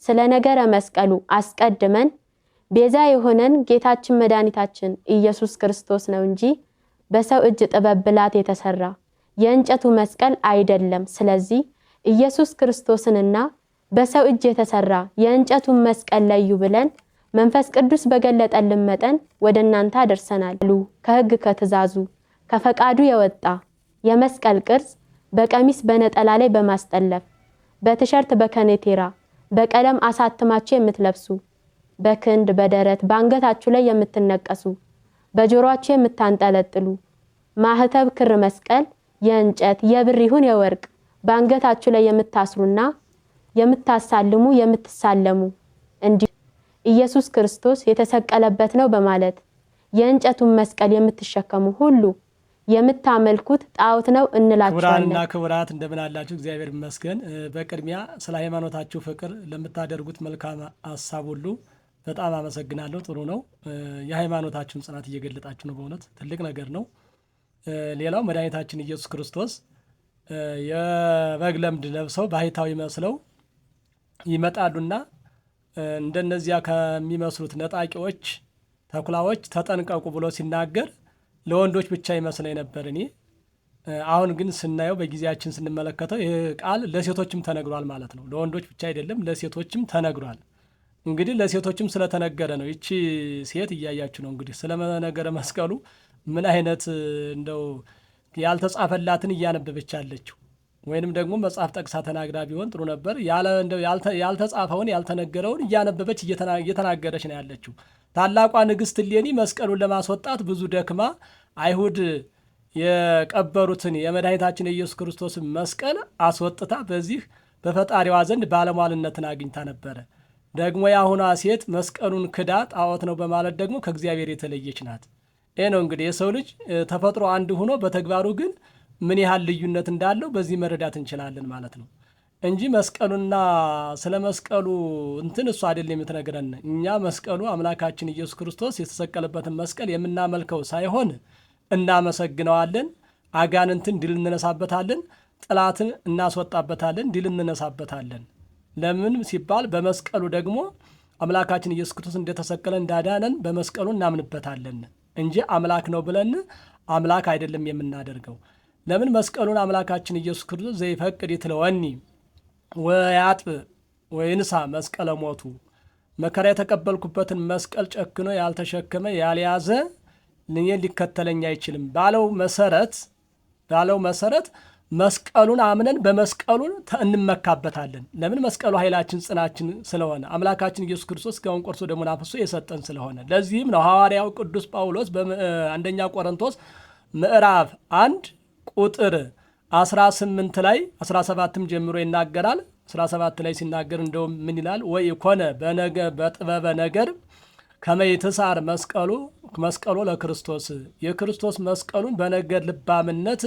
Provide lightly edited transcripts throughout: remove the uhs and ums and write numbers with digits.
ስለ ነገረ መስቀሉ አስቀድመን ቤዛ የሆነን ጌታችን መድኃኒታችን ኢየሱስ ክርስቶስ ነው እንጂ በሰው እጅ ጥበብ ብላት የተሰራ የእንጨቱ መስቀል አይደለም። ስለዚህ ኢየሱስ ክርስቶስንና በሰው እጅ የተሰራ የእንጨቱን መስቀል ለዩ ብለን መንፈስ ቅዱስ በገለጠልን መጠን ወደ እናንተ አደርሰናል። ከሕግ ከትእዛዙ ከፈቃዱ የወጣ የመስቀል ቅርጽ በቀሚስ በነጠላ ላይ በማስጠለፍ በቲሸርት በከኔቴራ በቀለም አሳትማችሁ የምትለብሱ በክንድ በደረት በአንገታችሁ ላይ የምትነቀሱ በጆሮአችሁ የምታንጠለጥሉ ማህተብ ክር መስቀል የእንጨት የብር ይሁን የወርቅ በአንገታችሁ ላይ የምታስሩና የምታሳልሙ የምትሳለሙ እንዲህ ኢየሱስ ክርስቶስ የተሰቀለበት ነው በማለት የእንጨቱን መስቀል የምትሸከሙ ሁሉ የምታመልኩት ጣዖት ነው እንላችኋለን። ክቡራንና ክቡራት እንደምን አላችሁ? እግዚአብሔር ይመስገን። በቅድሚያ ስለ ሃይማኖታችሁ ፍቅር ለምታደርጉት መልካም ሐሳብ ሁሉ በጣም አመሰግናለሁ። ጥሩ ነው። የሃይማኖታችሁን ጽናት እየገለጣችሁ ነው። በእውነት ትልቅ ነገር ነው። ሌላው መድኃኒታችን ኢየሱስ ክርስቶስ የበግ ለምድ ለብሰው ባህታዊ መስለው ይመጣሉና እንደነዚያ ከሚመስሉት ነጣቂዎች ተኩላዎች ተጠንቀቁ ብሎ ሲናገር ለወንዶች ብቻ ይመስለኝ ነበር እኔ። አሁን ግን ስናየው በጊዜያችን ስንመለከተው ይህ ቃል ለሴቶችም ተነግሯል ማለት ነው። ለወንዶች ብቻ አይደለም፣ ለሴቶችም ተነግሯል። እንግዲህ ለሴቶችም ስለተነገረ ነው። ይቺ ሴት እያያችሁ ነው እንግዲህ ስለ ነገረ መስቀሉ ምን አይነት እንደው ያልተጻፈላትን እያነበበች አለችው። ወይንም ደግሞ መጽሐፍ ጠቅሳ ተናግራ ቢሆን ጥሩ ነበር። ያልተጻፈውን ያልተነገረውን እያነበበች እየተናገረች ነው ያለችው። ታላቋ ንግሥት እሌኒ መስቀሉን ለማስወጣት ብዙ ደክማ አይሁድ የቀበሩትን የመድኃኒታችን የኢየሱስ ክርስቶስን መስቀል አስወጥታ በዚህ በፈጣሪዋ ዘንድ ባለሟልነትን አግኝታ ነበረ። ደግሞ የአሁኗ ሴት መስቀሉን ክዳ ጣዖት ነው በማለት ደግሞ ከእግዚአብሔር የተለየች ናት። ይህ ነው እንግዲህ የሰው ልጅ ተፈጥሮ አንድ ሆኖ በተግባሩ ግን ምን ያህል ልዩነት እንዳለው በዚህ መረዳት እንችላለን ማለት ነው እንጂ መስቀሉና ስለ መስቀሉ እሱ አይደለም የምትነግረን። እኛ መስቀሉ አምላካችን ኢየሱስ ክርስቶስ የተሰቀለበትን መስቀል የምናመልከው ሳይሆን እናመሰግነዋለን፣ አጋንንትን ድል እንነሳበታለን፣ ጥላትን እናስወጣበታለን፣ ድል እንነሳበታለን። ለምን ሲባል በመስቀሉ ደግሞ አምላካችን ኢየሱስ ክርስቶስ እንደተሰቀለ እንዳዳነን በመስቀሉ እናምንበታለን እንጂ አምላክ ነው ብለን አምላክ አይደለም የምናደርገው። ለምን መስቀሉን አምላካችን ኢየሱስ ክርስቶስ ዘይፈቅድ ይትለወኒ ወያጥብ ወይንሳ መስቀለ ሞቱ መከራ የተቀበልኩበትን መስቀል ጨክኖ ያልተሸከመ ያልያዘ እኔን ሊከተለኝ አይችልም ባለው መሰረት መስቀሉን አምነን በመስቀሉን እንመካበታለን። ለምን መስቀሉ ኃይላችን ጽናችን ስለሆነ አምላካችን ኢየሱስ ክርስቶስ እስካሁን ቆርሶ ደሙን አፍስሶ የሰጠን ስለሆነ። ለዚህም ነው ሐዋርያው ቅዱስ ጳውሎስ በአንደኛ ቆሮንቶስ ምዕራፍ 1 ቁጥር 18 ላይ 17ም ጀምሮ ይናገራል። 17 ላይ ሲናገር እንደውም ምን ይላል? ወይ ኮነ በጥበበ ነገር ከመይትሳር መስቀሉ ለክርስቶስ የክርስቶስ መስቀሉን በነገር ልባምነት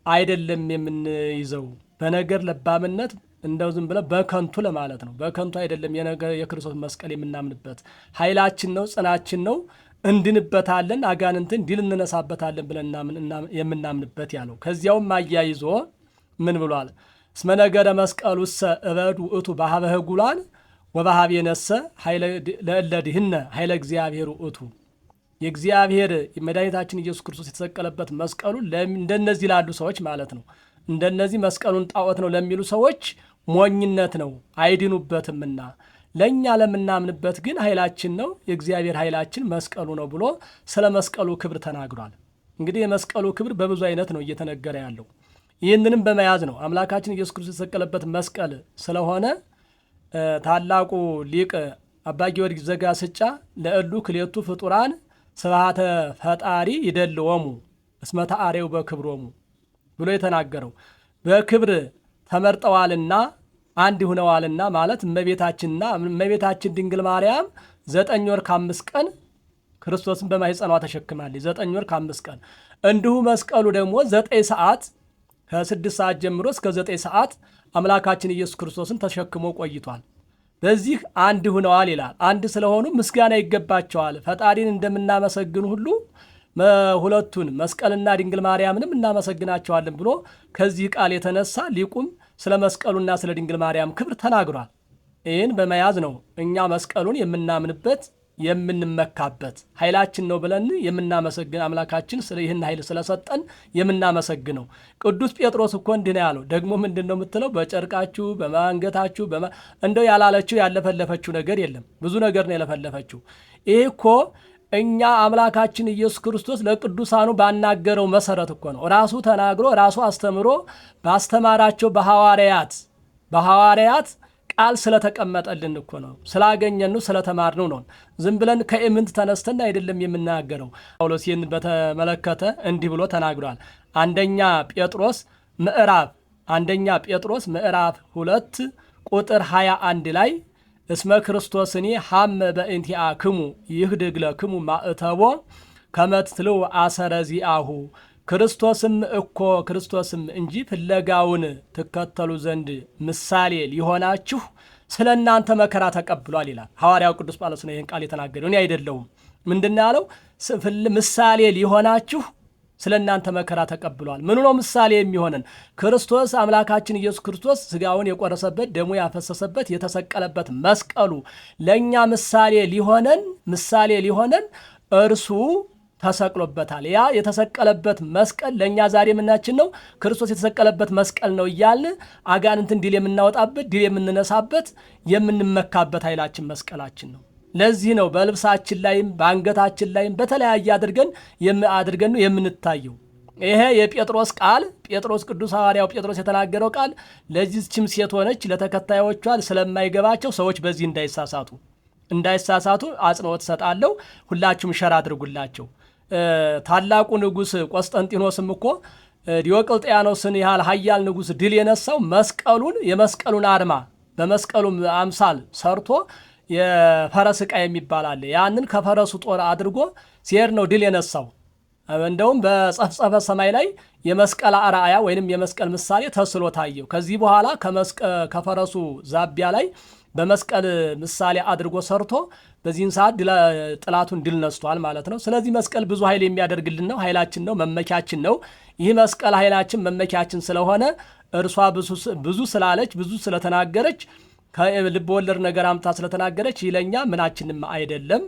አይደለም የምንይዘው። በነገር ልባምነት እንደው ዝም ብለ በከንቱ ለማለት ነው። በከንቱ አይደለም የክርስቶስ መስቀል የምናምንበት ኃይላችን ነው፣ ጽናችን ነው፣ እንድንበታለን፣ አጋንንትን ድል እንነሳበታለን ብለን የምናምንበት ያለው። ከዚያውም አያይዞ ምን ብሏል? እስመ ነገረ መስቀሉሰ እበድ ውእቱ በሀበ ህጉላን ወበሀበ የነሰ ለእለ ድህነ ኃይለ እግዚአብሔር ውእቱ። የእግዚአብሔር መድኃኒታችን ኢየሱስ ክርስቶስ የተሰቀለበት መስቀሉ እንደነዚህ ላሉ ሰዎች ማለት ነው። እንደነዚህ መስቀሉን ጣዖት ነው ለሚሉ ሰዎች ሞኝነት ነው፣ አይድኑበትምና ለእኛ ለምናምንበት ግን ኃይላችን ነው፣ የእግዚአብሔር ኃይላችን መስቀሉ ነው ብሎ ስለ መስቀሉ ክብር ተናግሯል። እንግዲህ የመስቀሉ ክብር በብዙ አይነት ነው እየተነገረ ያለው። ይህንንም በመያዝ ነው አምላካችን ኢየሱስ ክርስቶስ የተሰቀለበት መስቀል ስለሆነ ታላቁ ሊቅ አባ ጊዮርጊስ ዘጋስጫ ለእሉ ክሌቱ ፍጡራን ስብሐተ ፈጣሪ ይደልወሙ እስመ ተአሬው በክብሮሙ ብሎ የተናገረው በክብር ተመርጠዋልና አንድ ሆነዋልና ማለት እመቤታችን ድንግል ማርያም 9 ወር ከ5 ቀን ክርስቶስን በማኅፀኗ ተሸክማለች። 9 ወር ከ5 ቀን እንዲሁ መስቀሉ ደግሞ 9 ሰዓት ከ6 ሰዓት ጀምሮ እስከ 9 ሰዓት አምላካችን ኢየሱስ ክርስቶስን ተሸክሞ ቆይቷል። በዚህ አንድ ሆነዋል ይላል። አንድ ስለሆኑ ምስጋና ይገባቸዋል። ፈጣሪን እንደምናመሰግን ሁሉ ሁለቱን መስቀልና ድንግል ማርያምንም እናመሰግናቸዋለን ብሎ ከዚህ ቃል የተነሳ ሊቁም ስለ መስቀሉና ስለ ድንግል ማርያም ክብር ተናግሯል። ይህን በመያዝ ነው እኛ መስቀሉን የምናምንበት የምንመካበት ኃይላችን ነው ብለን የምናመሰግን አምላካችን ይህን ኃይል ስለሰጠን የምናመሰግነው። ቅዱስ ጴጥሮስ እኮ እንዲህ ነው ያለው። ደግሞ ምንድን ነው የምትለው? በጨርቃችሁ በማንገታችሁ እንደው ያላለችው ያለፈለፈችው ነገር የለም። ብዙ ነገር ነው የለፈለፈችው። ይህ እኮ እኛ አምላካችን ኢየሱስ ክርስቶስ ለቅዱሳኑ ባናገረው መሰረት እኮ ነው። ራሱ ተናግሮ ራሱ አስተምሮ ባስተማራቸው በሐዋርያት ቃል ስለተቀመጠልን እኮ ነው። ስላገኘን ነው፣ ስለተማርነው ነው። ዝም ብለን ከኢምንት ተነስተን አይደለም የምናገረው። ጳውሎስ ይህን በተመለከተ እንዲህ ብሎ ተናግሯል። አንደኛ ጴጥሮስ ምዕራፍ 2 ቁጥር 21 ላይ እስመ ክርስቶስኒ ሐመ በእንቲአክሙ ይህድግ ለክሙ ማእተቦ ከመ ትትልው አሰረ ዚአሁ ክርስቶስም እንጂ ፍለጋውን ትከተሉ ዘንድ ምሳሌ ሊሆናችሁ ስለ እናንተ መከራ ተቀብሏል ይላል ሐዋርያው ቅዱስ ጳውሎስ ነው ይህን ቃል የተናገረው፣ እኔ አይደለሁም። ምንድን ነው ያለው? ምሳሌ ሊሆናችሁ ስለ እናንተ መከራ ተቀብሏል። ምኑ ነው ምሳሌ የሚሆነን? ክርስቶስ አምላካችን ኢየሱስ ክርስቶስ ሥጋውን የቆረሰበት ደሙ ያፈሰሰበት የተሰቀለበት መስቀሉ ለእኛ ምሳሌ ሊሆነን እርሱ ተሰቅሎበታል። ያ የተሰቀለበት መስቀል ለእኛ ዛሬ ምናችን ነው? ክርስቶስ የተሰቀለበት መስቀል ነው እያልን አጋንንትን ድል የምናወጣበት ድል የምንነሳበት የምንመካበት ኃይላችን መስቀላችን ነው። ለዚህ ነው በልብሳችን ላይም በአንገታችን ላይም በተለያየ አድርገን ነው የምንታየው። ይሄ የጴጥሮስ ቃል ቅዱስ ሐዋርያው ጴጥሮስ የተናገረው ቃል ለዚህችም ሴት ሆነች ለተከታዮቿ ስለማይገባቸው ሰዎች በዚህ እንዳይሳሳቱ አጽንኦት ሰጣለሁ። ሁላችሁም ሸር አድርጉላቸው። ታላቁ ንጉሥ ቆስጠንጢኖስም እኮ ዲዮቅልጥያኖስን ያህል ኃያል ንጉሥ ድል የነሳው የመስቀሉን አርማ በመስቀሉ አምሳል ሰርቶ የፈረስ ዕቃ የሚባል አለ። ያንን ከፈረሱ ጦር አድርጎ ሲሄድ ነው ድል የነሳው። እንደውም በጸፍጸፈ ሰማይ ላይ የመስቀል አርአያ ወይንም የመስቀል ምሳሌ ተስሎ ታየው። ከዚህ በኋላ ከፈረሱ ዛቢያ ላይ በመስቀል ምሳሌ አድርጎ ሰርቶ በዚህን ሰዓት ጥላቱን ድል ነስቷል ማለት ነው። ስለዚህ መስቀል ብዙ ኃይል የሚያደርግልን ነው፣ ኃይላችን ነው፣ መመኪያችን ነው። ይህ መስቀል ኃይላችን መመኪያችን ስለሆነ እርሷ ብዙ ስላለች ብዙ ስለተናገረች ከልብ ወለድ ነገር አምታ ስለተናገረች ይለኛ ምናችንም አይደለም።